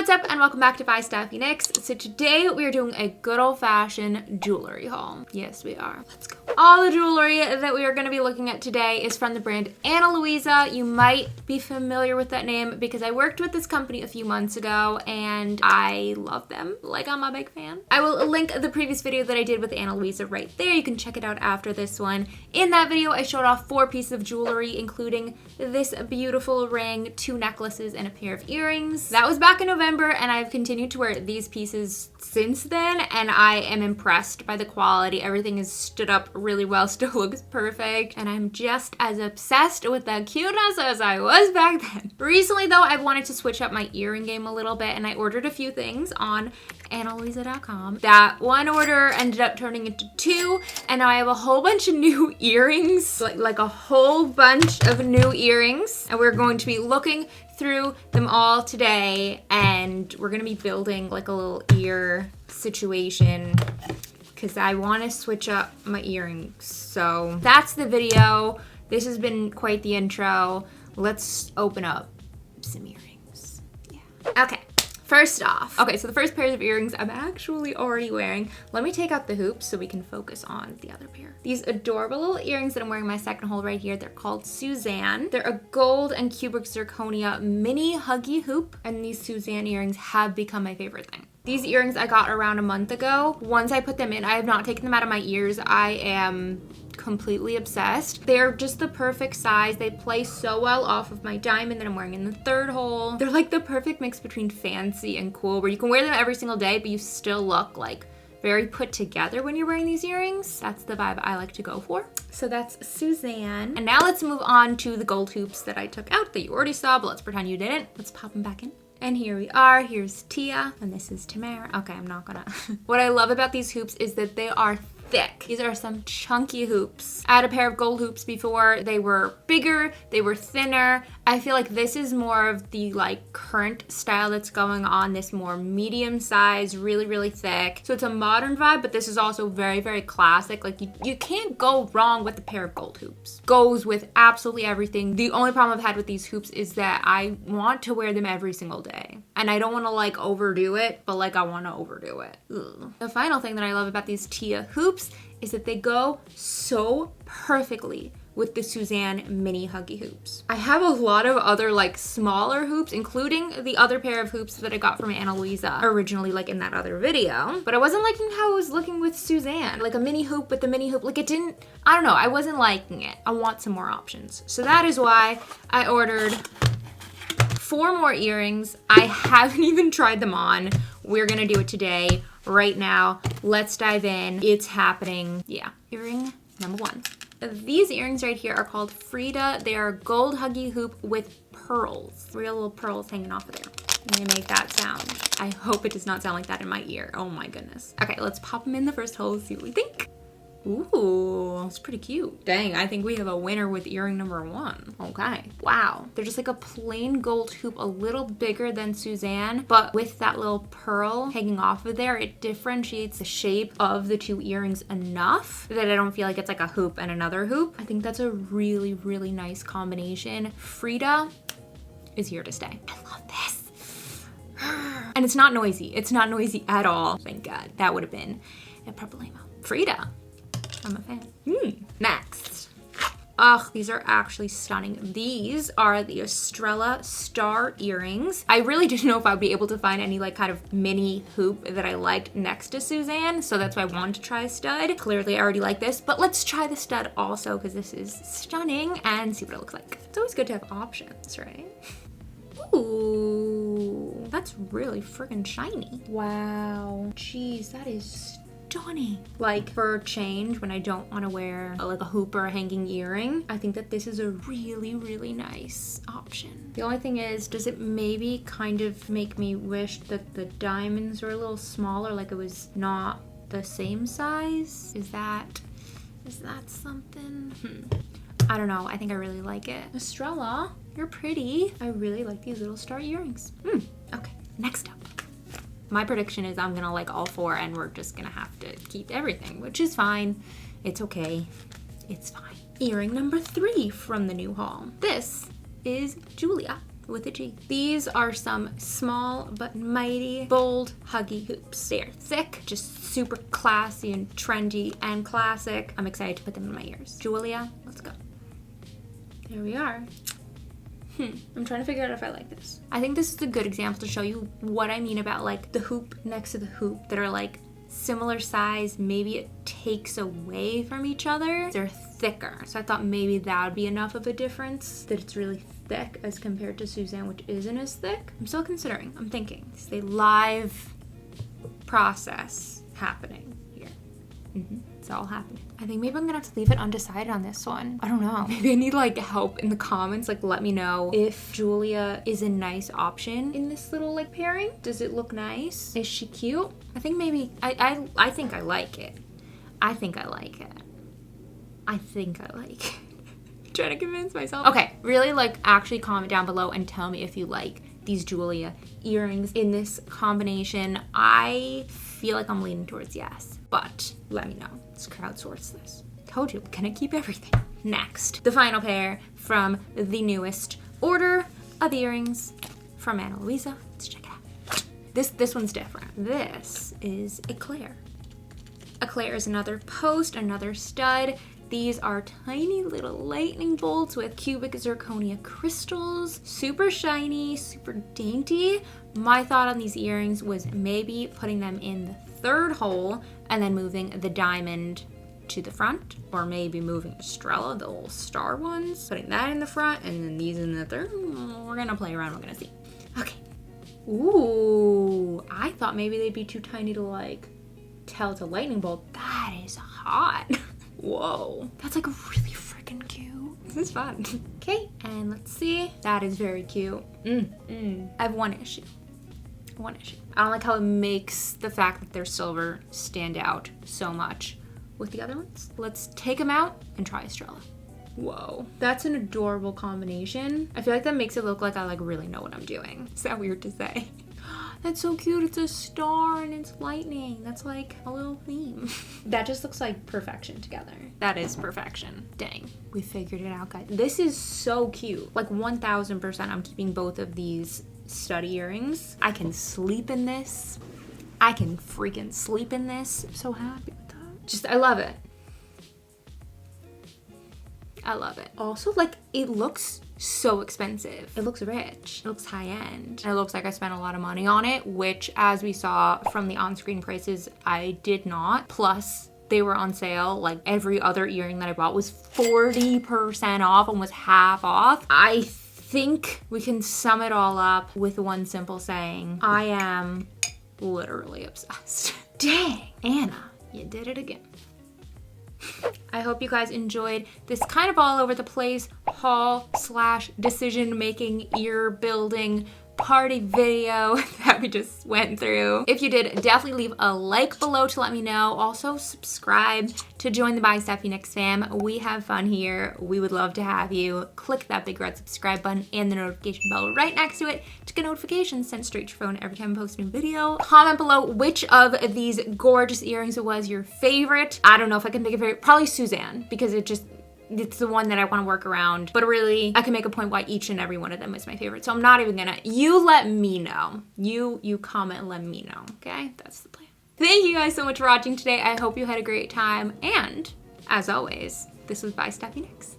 what's up, and welcome back to ByStephieNics. So today we are doing a good old-fashioned jewelry haul. Yes, we are. Let's go. All the jewelry that we are going to be looking at today is from the brand Ana Luisa. You might be familiar with that name because I worked with this company a few months ago and I love them. Like, I'm a big fan. I will link the previous video that I did with Ana Luisa right there. You can check it out after this one. In that video, I showed off 4 pieces of jewelry, including this beautiful ring, 2 necklaces, and a pair of earrings. That was back in November, and I've continued to wear these pieces since then, and I am impressed by the quality. Everything is stood up really well, still looks perfect, and I'm just as obsessed with the cuteness as I was back then. Recently though, I've wanted to switch up my earring game a little bit, and I ordered a few things on analuisa.com. That one order ended up turning into 2, and now I have a whole bunch of new earrings, like a whole bunch of new earrings, and we're going to be looking through them all today, and we're gonna be building like a little ear situation because I want to switch up my earrings. So that's the video. This has been quite the intro. Let's open up some earrings. Yeah. Okay. First off, okay, so the first pair of earrings I'm actually already wearing. Let me take out the hoops so we can focus on the other pair. These adorable little earrings that I'm wearing my second hole right here, they're called Suzanne. They're a gold and cubic zirconia mini Huggie hoop, and these Suzanne earrings have become my favorite thing. These earrings I got around a month ago. Once I put them in, I have not taken them out of my ears. I am completely obsessed. They're just the perfect size. They play so well off of my diamond that I'm wearing in the third hole. They're like the perfect mix between fancy and cool, where you can wear them every single day, but you still look like very put together when you're wearing these earrings. That's the vibe I like to go for. So that's Suzanne. And now let's move on to the gold hoops that I took out that you already saw, but let's pretend you didn't. Let's pop them back in. And here we are. Here's Tia, and this is Tamara. Okay, I'm not gonna. What I love about these hoops is that they are thick. These are some chunky hoops. I had a pair of gold hoops before. They were bigger, they were thinner. I feel like this is more of the like current style that's going on, this more medium size, really, really thick. So it's a modern vibe, but this is also very, very classic. Like you can't go wrong with a pair of gold hoops. Goes with absolutely everything. The only problem I've had with these hoops is that I want to wear them every single day. And I don't want to like overdo it, but like I want to overdo it. Ugh. The final thing that I love about these Tia hoops is that they go so perfectly with the Suzanne mini Huggie hoops. I have a lot of other like smaller hoops, including the other pair of hoops that I got from Ana Luisa originally, like in that other video, but I wasn't liking how it was looking with Suzanne. Like a mini hoop with the mini hoop, like it didn't, I don't know, I wasn't liking it. I want some more options. So that is why I ordered 4 more earrings. I haven't even tried them on. We're gonna do it today, right now. Let's dive in. It's happening. Yeah, earring number 1. These earrings right here are called Frida. They are a gold Huggie hoop with pearls. 3 little pearls hanging off of there. Let me make that sound. I hope it does not sound like that in my ear. Oh my goodness. Okay, let's pop them in the first hole, see what we think. Ooh, it's pretty cute. Dang, I think we have a winner with earring number 1. Okay, wow. They're just like a plain gold hoop, a little bigger than Suzanne, but with that little pearl hanging off of there, it differentiates the shape of the 2 earrings enough that I don't feel like it's like a hoop and another hoop. I think that's a really, really nice combination. Frida is here to stay. I love this. And it's not noisy. It's not noisy at all. Thank God. That would have been a problemo. Frida. I'm a fan. Next. Ugh, these are actually stunning. These are the Estrella star earrings. I really didn't know if I'd be able to find any like kind of mini hoop that I liked next to Suzanne, so that's why I wanted to try a stud. Clearly I already like this, but let's try the stud also because this is stunning and see what it looks like. It's always good to have options, right? Ooh, that's really friggin' shiny. Wow. Jeez, that is stunning. Like for change, when I don't want to wear like a hoop or a hanging earring, I think that this is a really, really nice option. The only thing is, does it maybe kind of make me wish that the diamonds were a little smaller, like it was not the same size? Is that something? I don't know. I think I really like it. Estrella, you're pretty. I really like these little star earrings. Okay, next up. My prediction is I'm gonna like all 4 and we're just gonna have to keep everything, which is fine. It's okay. It's fine. Earring number 3 from the new haul. This is Giulia. with a G. These are some small but mighty, bold, Huggie hoops. They are thick, just super classy and trendy and classic. I'm excited to put them in my ears. Giulia, let's go. There we are. I'm trying to figure out if I like this. I think this is a good example to show you what I mean about like the hoop next to the hoop that are like similar size. Maybe it takes away from each other. They're thicker. So I thought maybe that would be enough of a difference, that it's really thick as compared to Suzanne, which isn't as thick. I'm still considering. I'm thinking. It's a live process happening here. It's all happening. I think maybe I'm gonna have to leave it undecided on this one. I don't know. Maybe I need like help in the comments. Like let me know if Giulia is a nice option in this little like pairing. Does it look nice? Is she cute? I think maybe, I think I like it. I think I like it. I think I like it. I'm trying to convince myself. Okay, really like actually comment down below and tell me if you like these Giulia earrings in this combination. I feel like I'm leaning towards yes, but let me know. Let's crowdsource this. Told you, can I keep everything? Next, the final pair from the newest order of earrings from Ana Luisa. Let's check it out. This one's different. This is Eclair. Eclair is another post, another stud. These are tiny little lightning bolts with cubic zirconia crystals. Super shiny, super dainty. My thought on these earrings was maybe putting them in the third hole and then moving the diamond to the front, or maybe moving Estrella, the little star ones, putting that in the front and then these in the third. We're gonna play around, we're gonna see. Okay. Ooh, I thought maybe they'd be too tiny to like tell it's a lightning bolt. That is hot. Whoa, that's like really freaking cute. This is fun. Okay, and let's see. That is very cute. I have one issue. I don't like how it makes the fact that they're silver stand out so much with the other ones. Let's take them out and try Estrella. Whoa, that's an adorable combination. I feel like that makes it look like I like really know what I'm doing. Is that weird to say? That's so cute. It's a star and it's lightning. That's like a little theme. That just looks like perfection together. That is perfection. Dang, we figured it out, guys. This is so cute. Like 1000% I'm keeping both of these stud earrings. I can sleep in this. I can freaking sleep in this. I'm so happy with that. Just, I love it. I love it. Also, like, it looks so expensive. It looks rich. It looks high end. And it looks like I spent a lot of money on it, which, as we saw from the on-screen prices, I did not. Plus, they were on sale. Like, every other earring that I bought was 40% off, almost half off. I think we can sum it all up with one simple saying. I am literally obsessed. Dang, Ana, you did it again. I hope you guys enjoyed this kind of all over the place haul / decision making ear building party video that we just went through. If you did, definitely leave a like below to let me know. Also subscribe to join the ByStephieNics fam. We have fun here. We would love to have you. Click that big red subscribe button and the notification bell right next to it to get notifications sent straight to your phone every time I post a new video. Comment below which of these gorgeous earrings was your favorite. I don't know if I can pick a favorite. Probably Suzanne, because it's the one that I want to work around, but really I can make a point why each and every one of them is my favorite. So I'm not even gonna, you let me know. You comment and let me know, okay? That's the plan. Thank you guys so much for watching today. I hope you had a great time. And as always, this was ByStephieNics.